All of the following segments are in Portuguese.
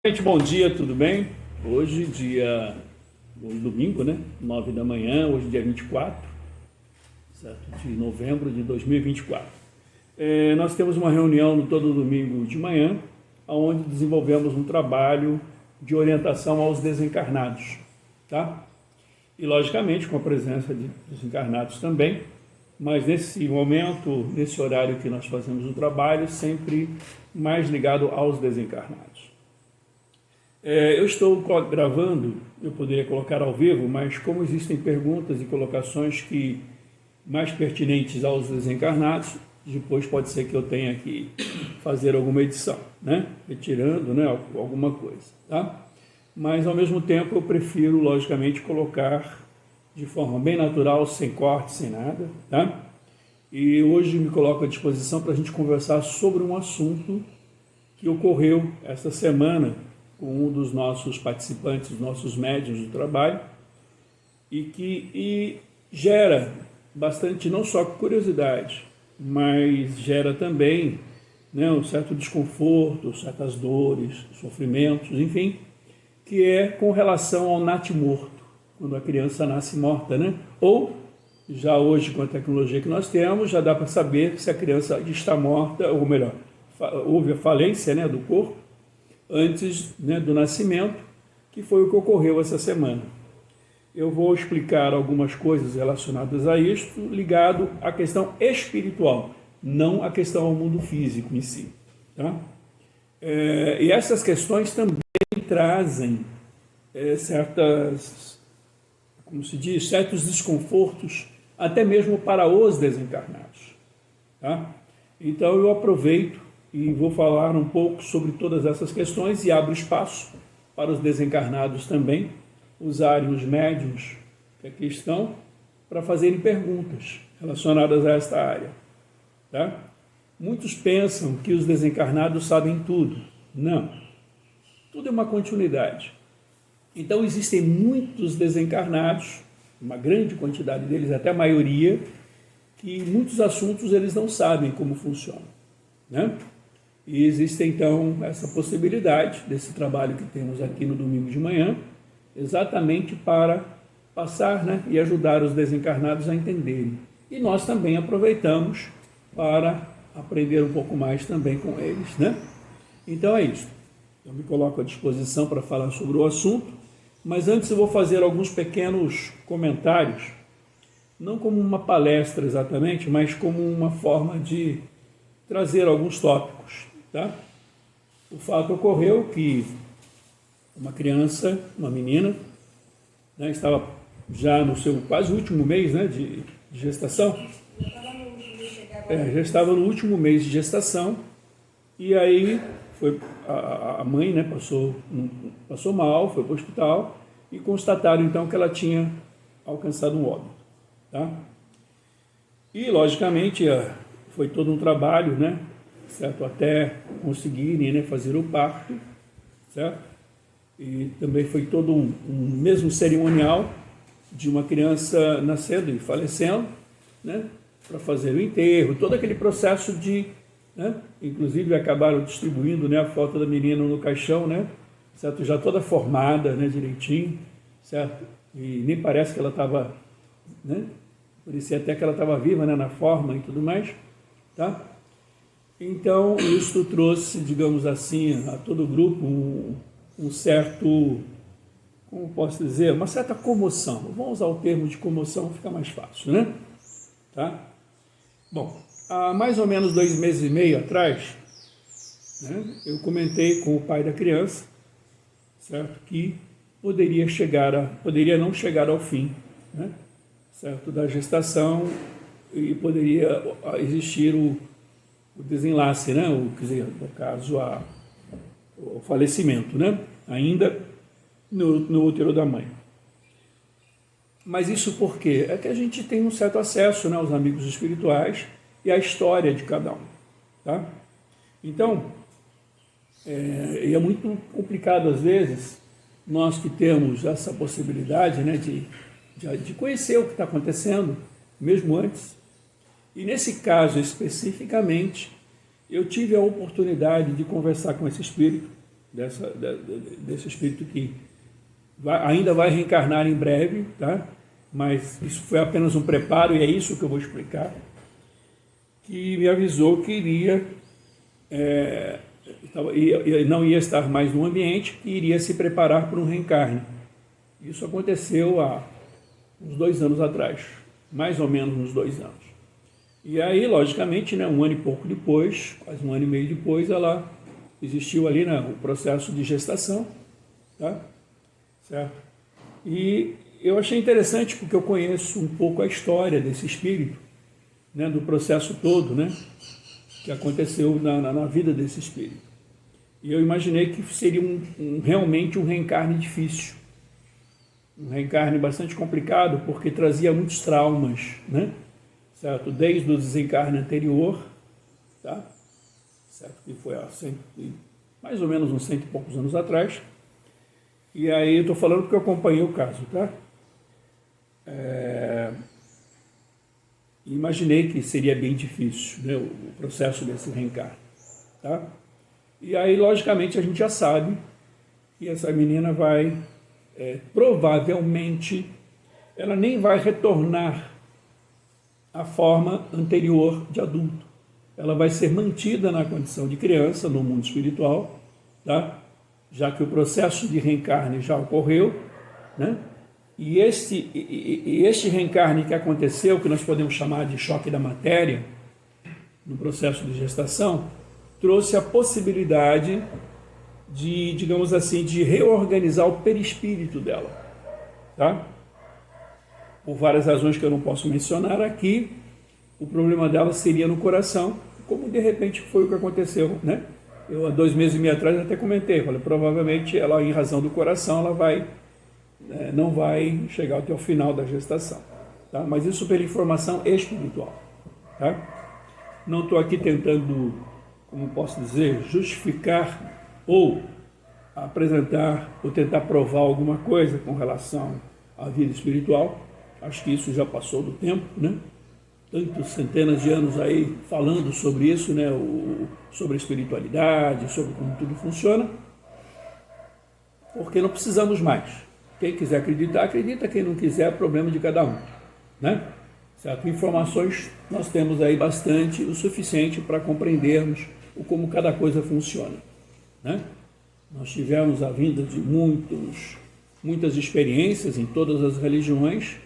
Gente, bom dia, tudo bem? Hoje, domingo, né? 9 da manhã, hoje dia 24, certo? De novembro de 2024. Nós temos uma reunião no todo domingo de manhã, onde desenvolvemos um trabalho de orientação aos desencarnados, tá? E, logicamente, com a presença de desencarnados também, mas nesse momento, nesse horário que nós fazemos o trabalho, sempre mais ligado aos desencarnados. Eu estou gravando, eu poderia colocar ao vivo, mas como existem perguntas e colocações que mais pertinentes aos desencarnados, depois pode ser que eu tenha que fazer alguma edição, né? Retirando, né, alguma coisa, tá? Mas ao mesmo tempo eu prefiro, logicamente, colocar de forma bem natural, sem corte, sem nada, tá? E hoje me coloco à disposição para a gente conversar sobre um assunto que ocorreu esta semana com um dos nossos participantes, dos nossos médiuns do trabalho, e gera bastante, não só curiosidade, mas gera também, né, um certo desconforto, certas dores, sofrimentos, enfim, que é com relação ao natimorto, quando a criança nasce morta, né? Ou, já hoje com a tecnologia que nós temos, já dá para saber se a criança está morta, ou melhor, houve a falência, né, do corpo, antes, né, do nascimento, que foi o que ocorreu essa semana. Eu vou explicar algumas coisas relacionadas a isto, ligado à questão espiritual, não à questão ao mundo físico em si. Tá? E essas questões também trazem certos desconfortos, até mesmo para os desencarnados. Tá? Então eu aproveito e vou falar um pouco sobre todas essas questões e abro espaço para os desencarnados também usarem os médiuns que aqui estão para fazerem perguntas relacionadas a esta área. Tá? Muitos pensam que os desencarnados sabem tudo. Não. Tudo é uma continuidade. Então existem muitos desencarnados, uma grande quantidade deles, até a maioria, que muitos assuntos eles não sabem como funcionam. Né? E existe, então, essa possibilidade desse trabalho que temos aqui no domingo de manhã, exatamente para passar, né, e ajudar os desencarnados a entenderem. E nós também aproveitamos para aprender um pouco mais também com eles, né? Então é isso. Eu me coloco à disposição para falar sobre o assunto, mas antes eu vou fazer alguns pequenos comentários, não como uma palestra exatamente, mas como uma forma de trazer alguns tópicos. Tá? O fato ocorreu que uma criança, uma menina, né, estava já no seu quase último mês, né, de gestação. Já estava no último mês de gestação e aí foi a mãe, né, passou mal, foi para o hospital e constataram então que ela tinha alcançado um óbito. Tá? E logicamente foi todo um trabalho, né? Certo? Até conseguirem, né, fazer o parto, certo? E também foi todo um mesmo cerimonial de uma criança nascendo e falecendo, né, para fazer o enterro, todo aquele processo de, né, inclusive acabaram distribuindo, né, a foto da menina no caixão, né, certo? Já toda formada, né, direitinho, certo? E nem parece que ela estava, né, parecia até que ela estava viva, né, na forma e tudo mais, tá? Então, isso trouxe, digamos assim, a todo o grupo um certo, como posso dizer, uma certa comoção. Vamos usar o termo de comoção, fica mais fácil, né? Tá? Bom, há mais ou menos 2 meses e meio atrás, né, eu comentei com o pai da criança, certo, que poderia não chegar ao fim, né, certo, da gestação e poderia existir o desenlace, né? Quer dizer, no caso, o falecimento, né? Ainda no útero da mãe. Mas isso por quê? É que a gente tem um certo acesso, né, aos amigos espirituais e à história de cada um. Tá? Então, é muito complicado às vezes, nós que temos essa possibilidade, né, de conhecer o que está acontecendo, mesmo antes. E nesse caso especificamente, eu tive a oportunidade de conversar com esse espírito, desse espírito que ainda vai reencarnar em breve, tá? Mas isso foi apenas um preparo, e é isso que eu vou explicar, que me avisou que não ia estar mais no ambiente, que iria se preparar para um reencarne. Isso aconteceu há uns 2 anos atrás, mais ou menos uns 2 anos. E aí, logicamente, né, 1 ano e pouco depois, quase 1 ano e meio depois, ela existiu ali, né, o processo de gestação, tá? Certo? E eu achei interessante porque eu conheço um pouco a história desse espírito, né, do processo todo, né, que aconteceu na vida desse espírito. E eu imaginei que seria realmente um reencarne difícil, um reencarne bastante complicado, porque trazia muitos traumas, né, certo? Desde o desencarne anterior, tá? Certo? Que foi há mais ou menos uns 100 e poucos anos atrás. E aí eu estou falando porque eu acompanhei o caso, tá? Imaginei que seria bem difícil, né, o processo desse reencarne, tá? E aí, logicamente, a gente já sabe que essa menina vai, provavelmente, ela nem vai retornar à forma anterior de adulto. Ela vai ser mantida na condição de criança no mundo espiritual, tá? Já que o processo de reencarne já ocorreu, né? E este reencarne que aconteceu, que nós podemos chamar de choque da matéria, no processo de gestação, trouxe a possibilidade de, digamos assim, de reorganizar o perispírito dela, tá? Por várias razões que eu não posso mencionar aqui, o problema dela seria no coração, como de repente foi o que aconteceu, né? Eu, há 2 meses e meio atrás, até comentei, falei, provavelmente ela, em razão do coração, ela não vai chegar até o final da gestação, tá? Mas isso pela informação espiritual, tá? Não estou aqui tentando, como posso dizer, justificar ou apresentar ou tentar provar alguma coisa com relação à vida espiritual. Acho que isso já passou do tempo, né? Tantas centenas de anos aí falando sobre isso, né? Sobre a espiritualidade, sobre como tudo funciona, porque não precisamos mais. Quem quiser acreditar, acredita. Quem não quiser, é problema de cada um, né? Certo? Informações nós temos aí bastante, o suficiente para compreendermos como cada coisa funciona, né? Nós tivemos a vinda de muitas experiências em todas as religiões,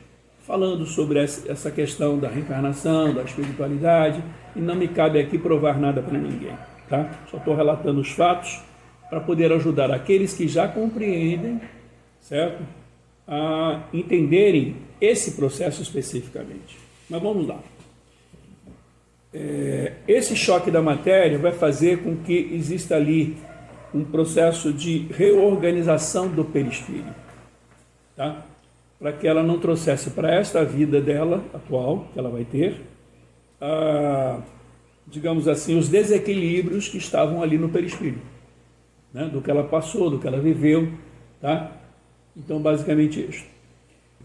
falando sobre essa questão da reencarnação, da espiritualidade, e não me cabe aqui provar nada para ninguém, tá? Só estou relatando os fatos para poder ajudar aqueles que já compreendem, certo? A entenderem esse processo especificamente. Mas vamos lá. Esse choque da matéria vai fazer com que exista ali um processo de reorganização do perispírito, tá? Para que ela não trouxesse para esta vida dela atual, que ela vai ter, digamos assim, os desequilíbrios que estavam ali no perispírito, né? Do que ela passou, do que ela viveu, tá? Então, basicamente isso.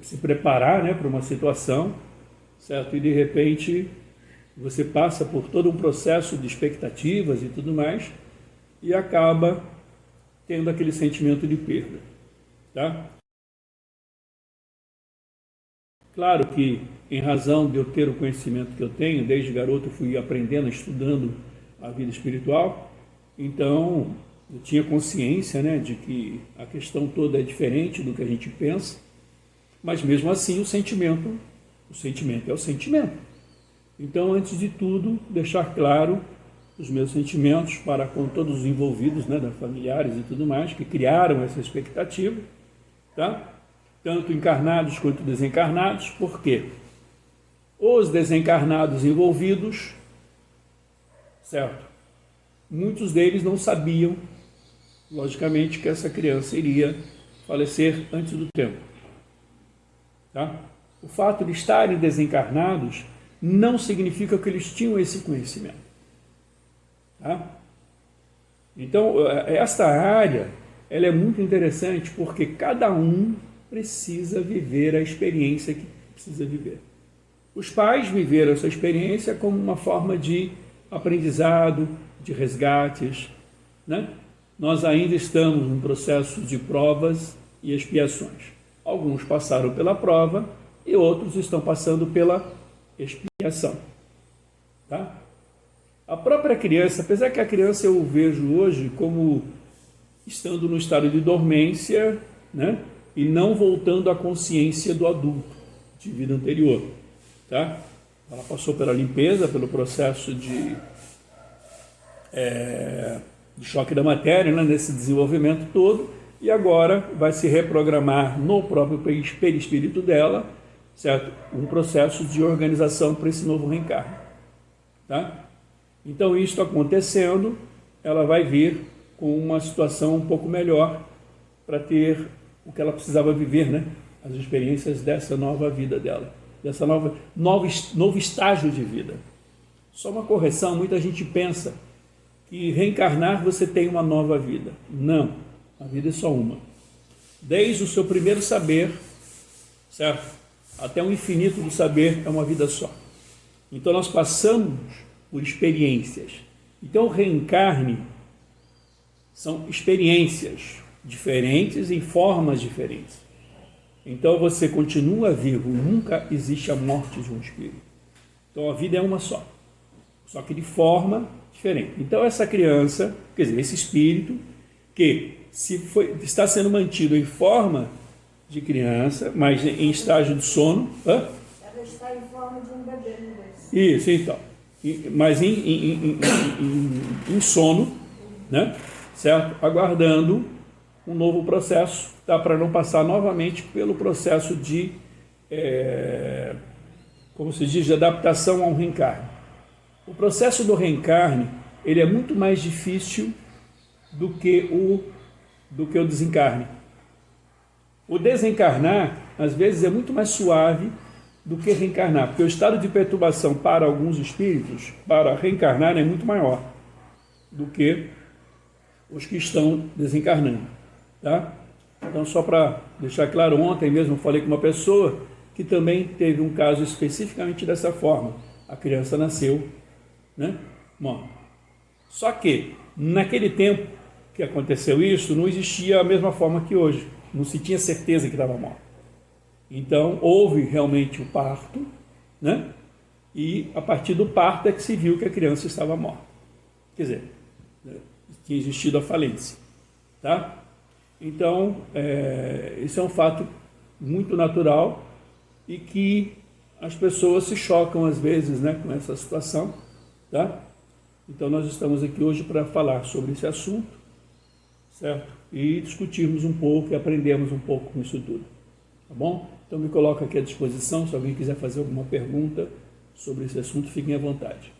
Se preparar, né, para uma situação, certo? E de repente você passa por todo um processo de expectativas e tudo mais e acaba tendo aquele sentimento de perda, tá? Claro que, em razão de eu ter o conhecimento que eu tenho, desde garoto eu fui aprendendo, estudando a vida espiritual, então eu tinha consciência, né, de que a questão toda é diferente do que a gente pensa, mas mesmo assim o sentimento é o sentimento. Então, antes de tudo, deixar claro os meus sentimentos para com todos os envolvidos, né, da familiares e tudo mais, que criaram essa expectativa, tá? Tanto encarnados quanto desencarnados. Por quê? Os desencarnados envolvidos, certo? Muitos deles não sabiam, logicamente, que essa criança iria falecer antes do tempo, tá? O fato de estarem desencarnados não significa que eles tinham esse conhecimento, tá? Então, esta área, ela é muito interessante porque cada um precisa viver a experiência que precisa viver. Os pais viveram essa experiência como uma forma de aprendizado, de resgates, né? nós ainda estamos num processo de provas e expiações. Alguns passaram pela prova e outros estão passando pela expiação. Tá? A própria criança, apesar que a criança eu vejo hoje como estando no estado de dormência, né? E não voltando à consciência do adulto, de vida anterior. Tá? Ela passou pela limpeza, pelo processo de choque da matéria, né? Nesse desenvolvimento todo, e agora vai se reprogramar no próprio perispírito dela, certo? Um processo de organização para esse novo reencarne. Tá? Então, isso acontecendo, ela vai vir com uma situação um pouco melhor para ter o que ela precisava viver, né? As experiências dessa nova vida dela, dessa novo estágio de vida. Só uma correção, muita gente pensa que reencarnar você tem uma nova vida. Não, a vida é só uma. Desde o seu primeiro saber, certo? Até o infinito do saber é uma vida só. Então nós passamos por experiências. Então o reencarne são experiências diferentes em formas diferentes. Então você continua vivo, nunca existe a morte de um espírito. Então a vida é uma só que de forma diferente. Então essa criança, quer dizer, esse espírito que está sendo mantido em forma de criança, mas em estágio de sono. Ela está em forma de um bebê, não é? Isso, então. Mas em sono, né? Certo? Aguardando um novo processo, tá? Para não passar novamente pelo processo de, como se diz, de adaptação ao reencarne. O processo do reencarne, ele é muito mais difícil do que o desencarne. O desencarnar, às vezes, é muito mais suave do que reencarnar, porque o estado de perturbação para alguns espíritos, para reencarnar, é muito maior do que os que estão desencarnando. Tá? Então, só para deixar claro, ontem mesmo eu falei com uma pessoa que também teve um caso especificamente dessa forma. A criança nasceu, né? Bom, só que, naquele tempo que aconteceu isso, não existia a mesma forma que hoje. Não se tinha certeza que estava morta. Então, houve realmente o parto, né? E a partir do parto é que se viu que a criança estava morta. Quer dizer, tinha existido a falência. Tá? Então, isso é um fato muito natural e que as pessoas se chocam às vezes, né, com essa situação. Tá? Então, nós estamos aqui hoje para falar sobre esse assunto, certo? E discutirmos um pouco e aprendermos um pouco com isso tudo. Tá bom? Então me coloco aqui à disposição, se alguém quiser fazer alguma pergunta sobre esse assunto, fiquem à vontade.